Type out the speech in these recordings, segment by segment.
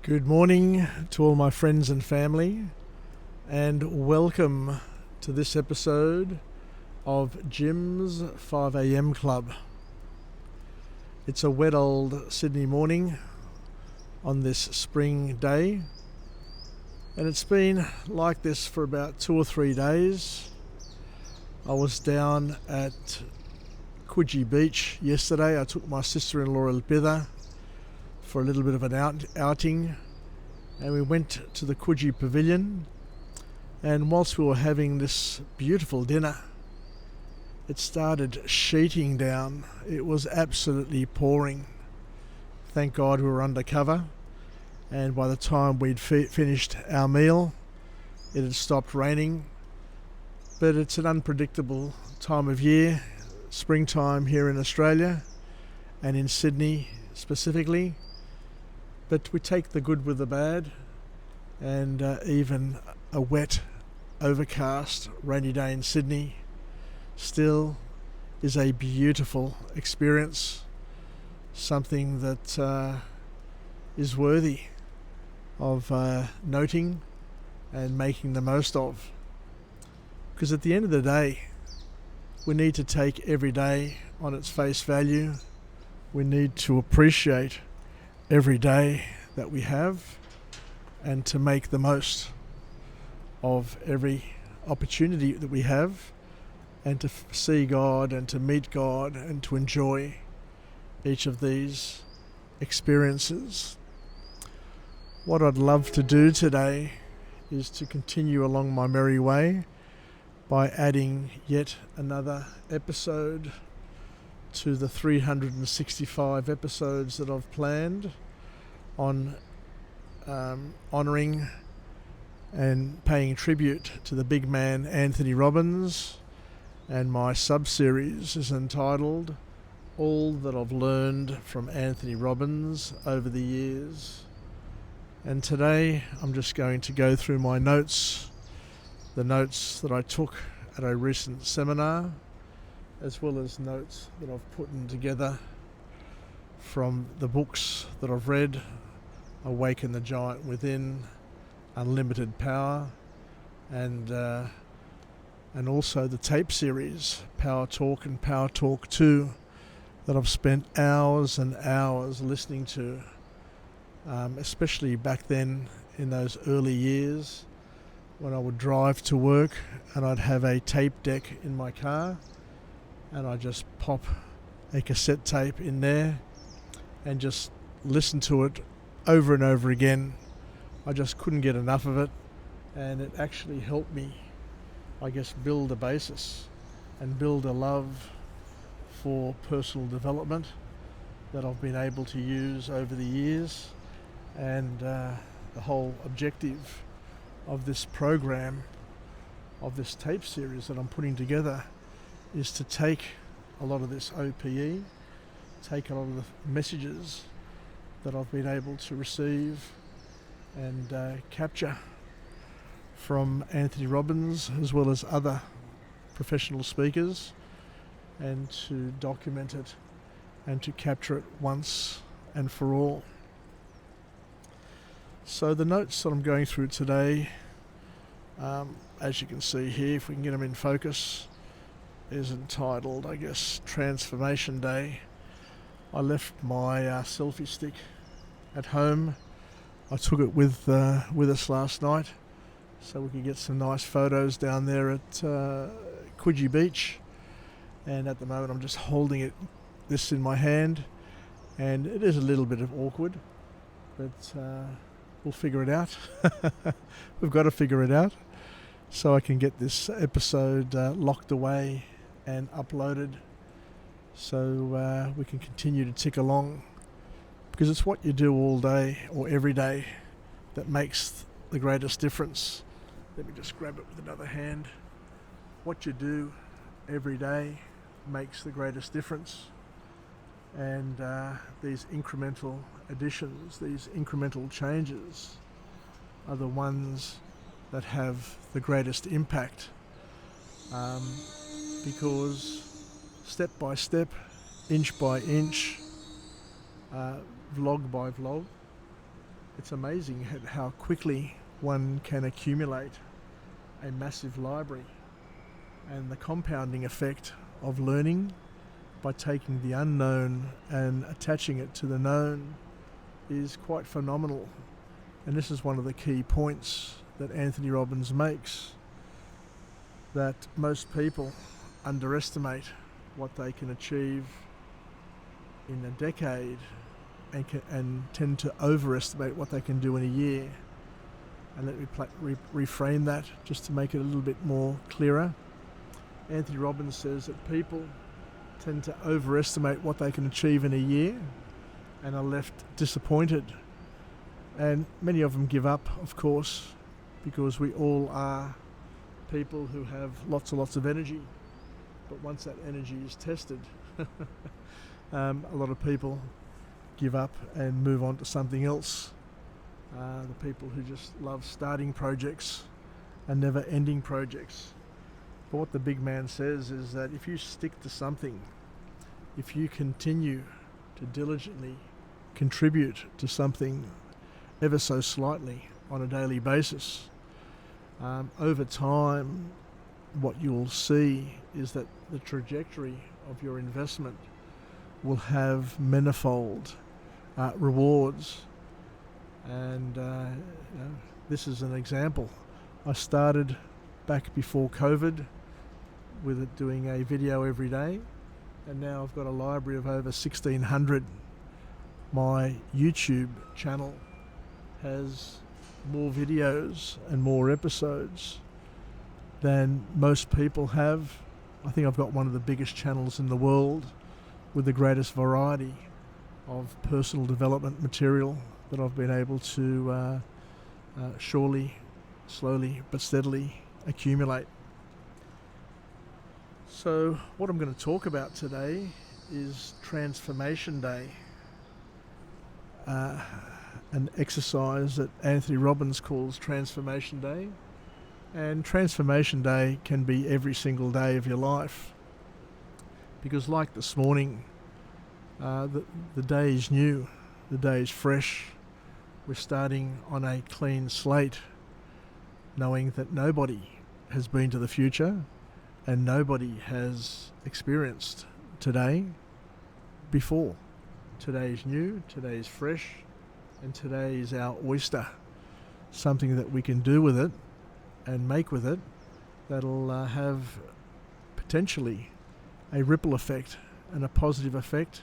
Good morning to all my friends and family, and welcome to this episode of Jim's 5am Club. It's a wet old Sydney morning on this spring day, and it's been like this for about 2 or 3 days. I was down at Coogee Beach yesterday. I took my sister-in-law Elpida for a little bit of an outing, and we went to the Coogee Pavilion, and whilst we were having this beautiful dinner, it started sheeting down. It was absolutely pouring. Thank God we were under cover, and by the time we'd finished our meal, it had stopped raining. But it's an unpredictable time of year, springtime here in Australia and in Sydney specifically. But we take the good with the bad, and even a wet, overcast, rainy day in Sydney still is a beautiful experience, something that is worthy of noting and making the most of. Because at the end of the day, we need to take every day on its face value. We need to appreciate every day that we have, and to make the most of every opportunity that we have, and to see God and to meet God and to enjoy each of these experiences. What I'd love to do today is to continue along my merry way by adding yet another episode to the 365 episodes that I've planned on honouring and paying tribute to the big man Anthony Robbins, and my sub-series is entitled All That I've Learned from Anthony Robbins Over the Years. And today I'm just going to go through my notes, the notes that I took at a recent seminar, as well as notes that I've put together from the books that I've read: Awaken the Giant Within, Unlimited Power, and also the tape series Power Talk and Power Talk 2 that I've spent hours and hours listening to, especially back then in those early years when I would drive to work and I'd have a tape deck in my car, and I just pop a cassette tape in there and just listen to it over and over again. I just couldn't get enough of it, and it actually helped me, I guess, build a basis and build a love for personal development that I've been able to use over the years. And the whole objective of this program, of this tape series that I'm putting together, is to take a lot of this OPE, take a lot of the messages that I've been able to receive and capture from Anthony Robbins as well as other professional speakers, and to document it and to capture it once and for all. So the notes that I'm going through today, as you can see here, if we can get them in focus, is entitled, I guess, Transformation Day. I left my selfie stick at home. I took it with us last night so we could get some nice photos down there at Coogee Beach. And at the moment I'm just holding this in my hand, and it is a little bit awkward, but we'll figure it out. We've got to figure it out so I can get this episode locked away and uploaded, so we can continue to tick along, because it's what you do all day or every day that makes the greatest difference. Let me just grab it with another hand. What you do every day makes the greatest difference, and these incremental additions, these incremental changes are the ones that have the greatest impact, because step by step, inch by inch, vlog by vlog, It's amazing how quickly one can accumulate a massive library, and the compounding effect of learning by taking the unknown and attaching it to the known is quite phenomenal. And this is one of the key points that Anthony Robbins makes, that most people underestimate what they can achieve in a decade and tend to overestimate what they can do in a year. And let me reframe that just to make it a little bit more clearer. Anthony Robbins says that people tend to overestimate what they can achieve in a year and are left disappointed. And many of them give up, of course, because we all are people who have lots and lots of energy. But once that energy is tested, a lot of people give up and move on to something else. The people who just love starting projects and never ending projects. But what the big man says is that if you stick to something, if you continue to diligently contribute to something ever so slightly on a daily basis, over time what you'll see is that the trajectory of your investment will have manifold rewards. And this is an example. I started back before COVID with it doing a video every day, and now I've got a library of over 1,600. My YouTube channel has more videos and more episodes than most people have. I think I've got one of the biggest channels in the world with the greatest variety of personal development material that I've been able to slowly but steadily accumulate. So what I'm going to talk about today is Transformation Day, an exercise that Anthony Robbins calls Transformation Day. And Transformation Day can be every single day of your life, because like this morning, the day is new, the day is fresh. We're starting on a clean slate, knowing that nobody has been to the future and nobody has experienced today before. Today is new, today is fresh, and today is our oyster, something that we can do with it and make with it that'll have potentially a ripple effect and a positive effect,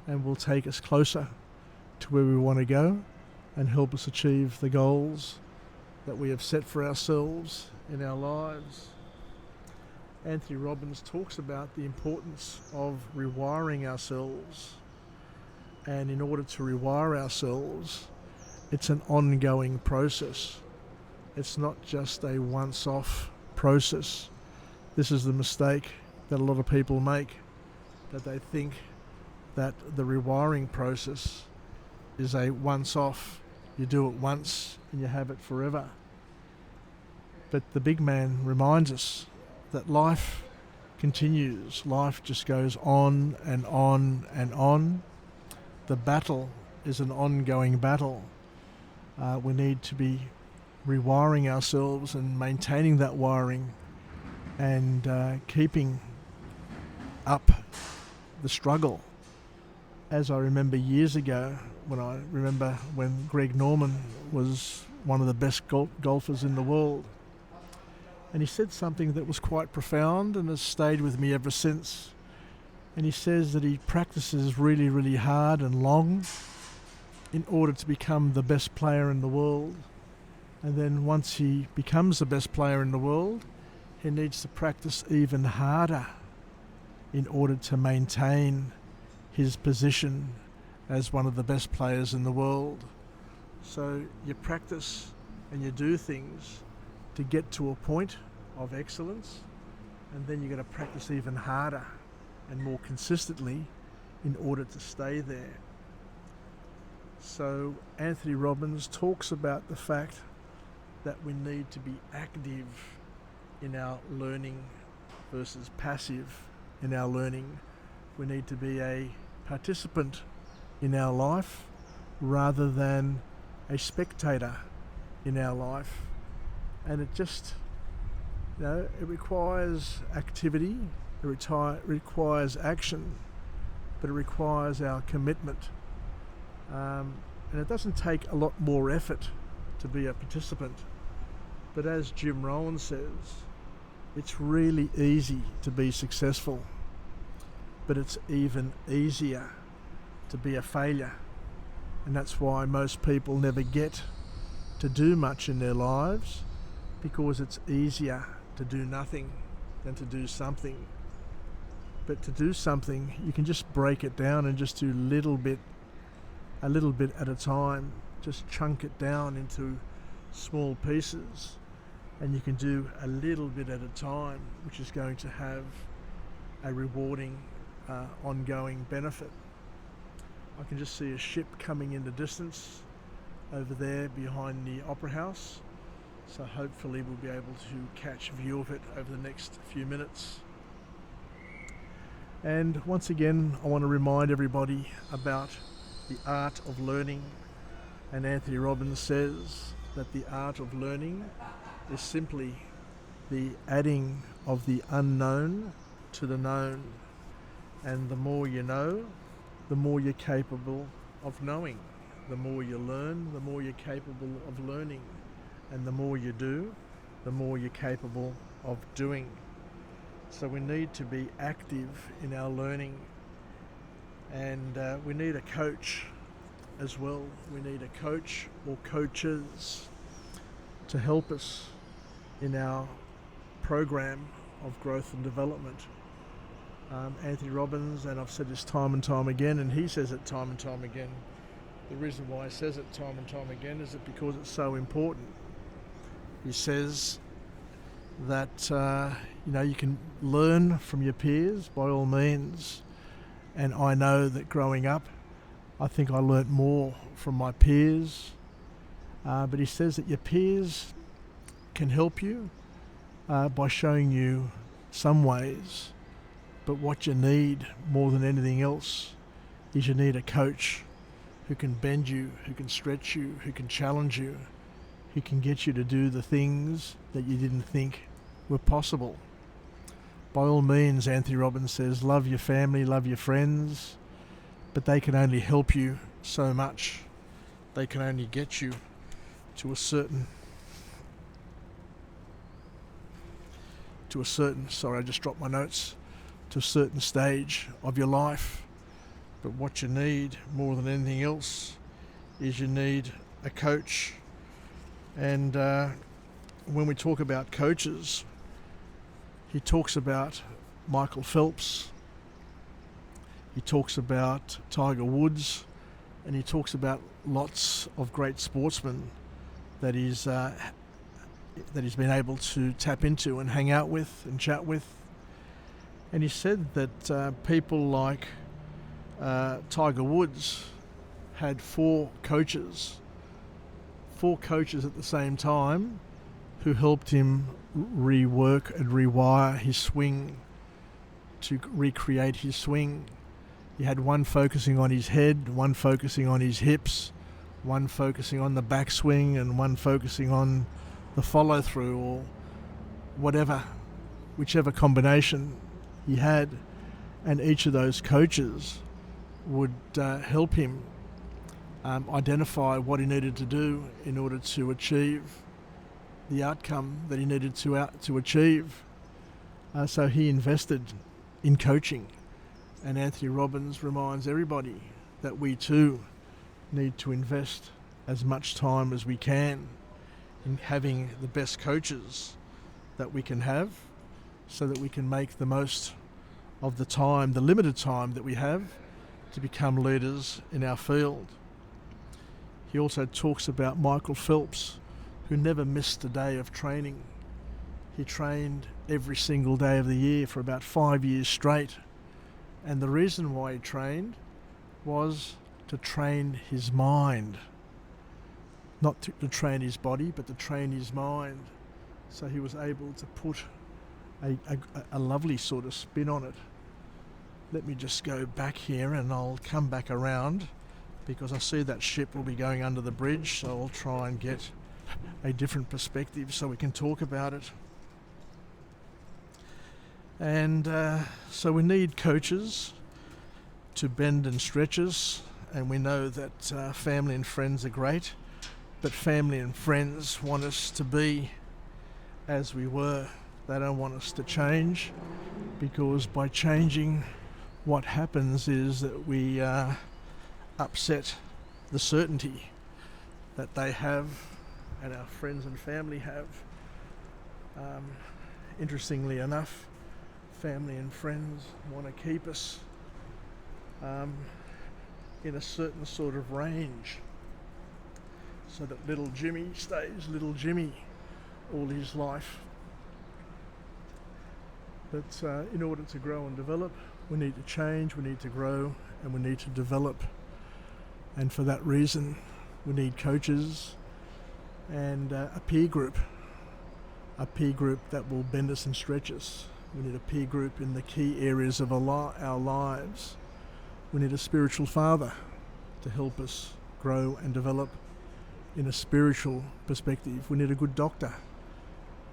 and will take us closer to where we want to go and help us achieve the goals that we have set for ourselves in our lives. Anthony Robbins talks about the importance of rewiring ourselves, and in order to rewire ourselves, it's an ongoing process. It's not just a once-off process. This is the mistake that a lot of people make, that they think that the rewiring process is a once-off. You do it once and you have it forever. But the big man reminds us that life continues. Life just goes on and on and on. The battle is an ongoing battle. We need to be rewiring ourselves and maintaining that wiring, and keeping up the struggle. As I remember years ago, when Greg Norman was one of the best golfers in the world, and he said something that was quite profound and has stayed with me ever since. And he says that he practices really, really hard and long in order to become the best player in the world. And then once he becomes the best player in the world, he needs to practice even harder in order to maintain his position as one of the best players in the world. So you practice and you do things to get to a point of excellence, and then you're going to practice even harder and more consistently in order to stay there. So Anthony Robbins talks about the fact that we need to be active in our learning versus passive in our learning. We need to be a participant in our life rather than a spectator in our life, and it just, it requires activity, requires action, but it requires our commitment. And it doesn't take a lot more effort to be a participant. But as Jim Rohn says, it's really easy to be successful, but it's even easier to be a failure. And that's why most people never get to do much in their lives, because it's easier to do nothing than to do something. But to do something, you can just break it down and just do a little bit at a time. Just chunk it down into small pieces, and you can do a little bit at a time, which is going to have a rewarding, ongoing benefit. I can just see a ship coming in the distance over there behind the Opera House, so hopefully we'll be able to catch view of it over the next few minutes. And once again, I want to remind everybody about the art of learning. And Anthony Robbins says that the art of learning is simply the adding of the unknown to the known. And the more you know, the more you're capable of knowing. The more you learn, the more you're capable of learning. And the more you do, the more you're capable of doing. So we need to be active in our learning. And we need a coach as well. We need a coach or coaches to help us in our program of growth and development. Anthony Robbins, and I've said this time and time again, and he says it time and time again. The reason why he says it time and time again is because it's so important. He says that you can learn from your peers by all means, and I know that growing up, I think I learnt more from my peers, but he says that your peers can help you by showing you some ways, but what you need more than anything else is you need a coach who can bend you, who can stretch you, who can challenge you, who can get you to do the things that you didn't think were possible. By all means, Anthony Robbins says, love your family, love your friends, but they can only help you so much. They can only get you to a certain, sorry, I just dropped my notes, to a certain stage of your life. But what you need more than anything else is you need a coach. And when we talk about coaches, he talks about Michael Phelps, he talks about Tiger Woods, and he talks about lots of great sportsmen that he's been able to tap into and hang out with and chat with. And he said that people like Tiger Woods had four coaches at the same time who helped him rework and rewire his swing to recreate his swing. He had one focusing on his head, one focusing on his hips, one focusing on the backswing, and one focusing on the follow through, or whichever combination he had. And each of those coaches would help him identify what he needed to do in order to achieve the outcome that he needed to achieve. So he invested in coaching. And Anthony Robbins reminds everybody that we too need to invest as much time as we can in having the best coaches that we can have, so that we can make the most of the time, the limited time that we have, to become leaders in our field. He also talks about Michael Phelps, who never missed a day of training. He trained every single day of the year for about 5 years straight. And the reason why he trained was to train his mind. Not to train his body, but to train his mind. So he was able to put a lovely sort of spin on it. Let me just go back here and I'll come back around, because I see that ship will be going under the bridge, so I'll try and get a different perspective so we can talk about it. And so we need coaches to bend and stretch us, and we know that family and friends are great, but family and friends want us to be as we were. They don't want us to change, because by changing, what happens is that we upset the certainty that they have and our friends and family have. Interestingly enough, family and friends want to keep us in a certain sort of range, so that little Jimmy stays little Jimmy all his life. But in order to grow and develop, we need to change, we need to grow, and we need to develop. And for that reason, we need coaches and a peer group that will bend us and stretch us. We need a peer group in the key areas of our lives. We need a spiritual father to help us grow and develop in a spiritual perspective. We need a good doctor,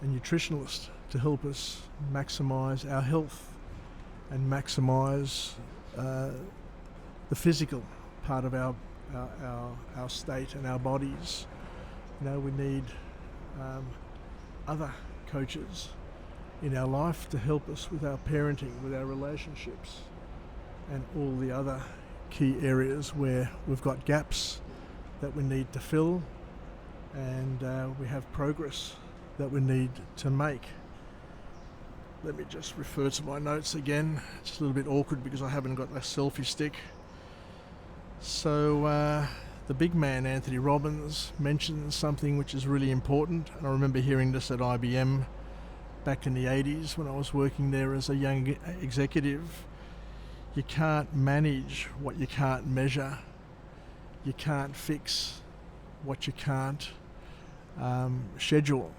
a nutritionalist, to help us maximize our health and maximize the physical part of our state and our bodies. We need other coaches in our life to help us with our parenting, with our relationships, and all the other key areas where we've got gaps that we need to fill, and we have progress that we need to make. Let me just refer to my notes again. It's a little bit awkward because I haven't got a selfie stick. So the big man, Tony Robbins, mentions something which is really important, and I remember hearing this at IBM back in the 80s when I was working there as a young executive. You can't manage what you can't measure. You can't fix what you can't schedule.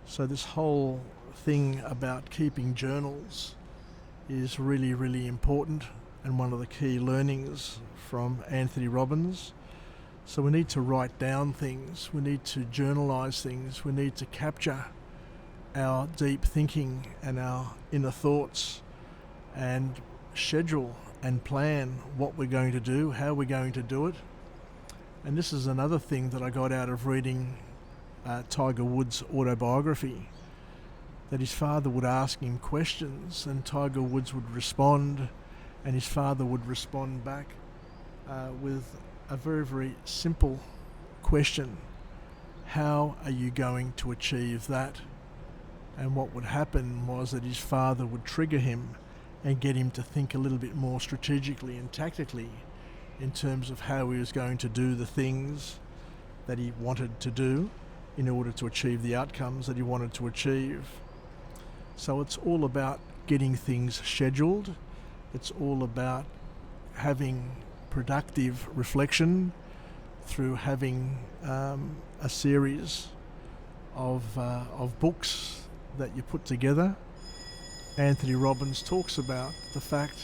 So this whole thing about keeping journals is really, really important, and one of the key learnings from Tony Robbins. So we need to write down things, we need to journalize things, we need to capture our deep thinking and our inner thoughts, and schedule and plan what we're going to do, how we're going to do it. And this is another thing that I got out of reading Tiger Woods' autobiography, that his father would ask him questions and Tiger Woods would respond, and his father would respond back with a very, very simple question: how are you going to achieve that? And what would happen was that his father would trigger him and get him to think a little bit more strategically and tactically in terms of how he was going to do the things that he wanted to do in order to achieve the outcomes that he wanted to achieve. So it's all about getting things scheduled. It's all about having productive reflection through having a series of books that you put together. Tony Robbins talks about the fact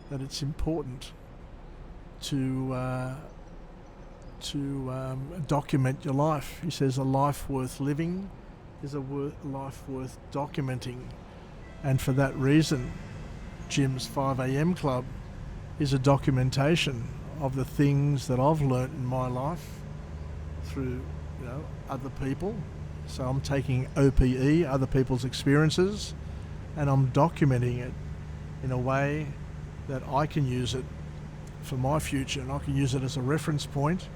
that it's important to document your life. He says a life worth living is a life worth documenting, and for that reason Jim's 5 a.m. Club is a documentation of the things that I've learnt in my life through other people. So I'm taking OPE, other people's experiences, and I'm documenting it in a way that I can use it for my future, and I can use it as a reference point,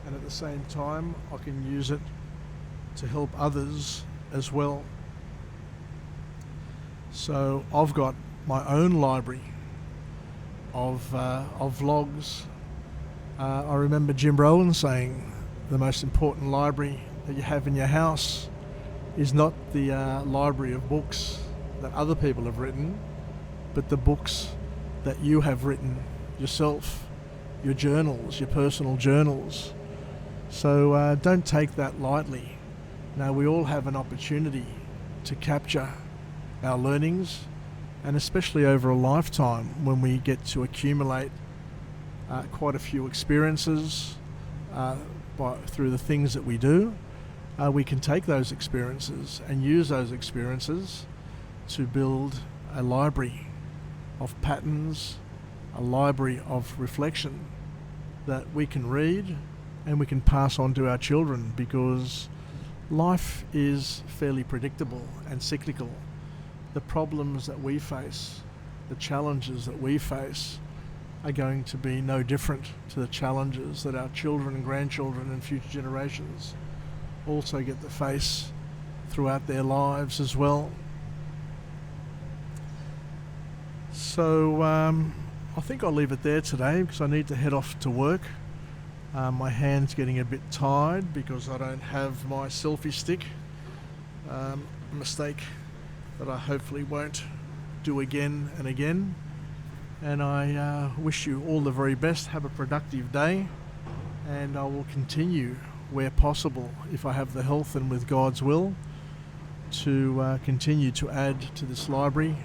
and at the same time I can use it to help others as well. So I've got my own library of vlogs. I remember Jim Rohn saying the most important library that you have in your house is not the library of books that other people have written, but the books that you have written yourself, your journals, your personal journals. So don't take that lightly. Now, we all have an opportunity to capture our learnings, and especially over a lifetime when we get to accumulate quite a few experiences through the things that we do. We can take those experiences and use those experiences to build a library of patterns, a library of reflection that we can read and we can pass on to our children, because life is fairly predictable and cyclical. The problems that we face, the challenges that we face, are going to be no different to the challenges that our children and grandchildren and future generations also get to face throughout their lives as well. So I think I'll leave it there today, because I need to head off to work. My hand's getting a bit tired because I don't have my selfie stick. A mistake that I hopefully won't do again and again. And I wish you all the very best. Have a productive day, and I will continue where possible, if I have the health and with God's will, to continue to add to this library,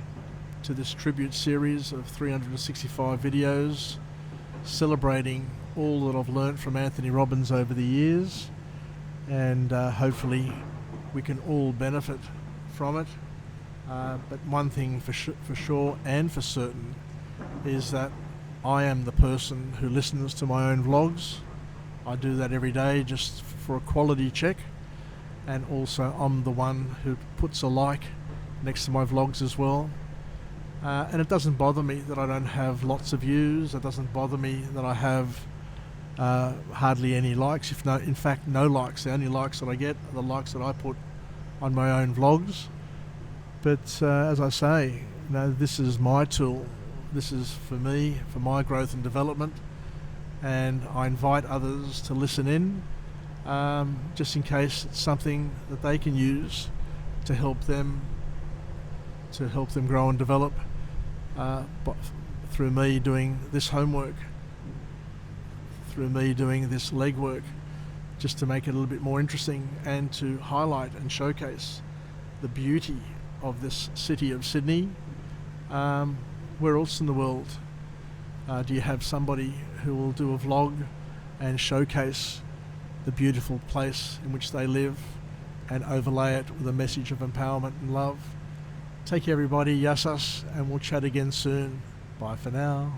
to this tribute series of 365 videos celebrating all that I've learnt from Anthony Robbins over the years, and hopefully we can all benefit from it. But one thing for sure and for certain is that I am the person who listens to my own vlogs. I do that every day just for a quality check, and also I'm the one who puts a like next to my vlogs as well. And it doesn't bother me that I don't have lots of views. It doesn't bother me that I have hardly any likes, in fact no likes. The only likes that I get are the likes that I put on my own vlogs. But as I say, this is my tool. This is for me, for my growth and development, and I invite others to listen in, just in case it's something that they can use to help them grow and develop, but through me doing this homework, through me doing this legwork, just to make it a little bit more interesting and to highlight and showcase the beauty of this city of Sydney. Where else in the world do you have somebody who will do a vlog and showcase the beautiful place in which they live and overlay it with a message of empowerment and love? Take care everybody, yasas, and we'll chat again soon. Bye for now.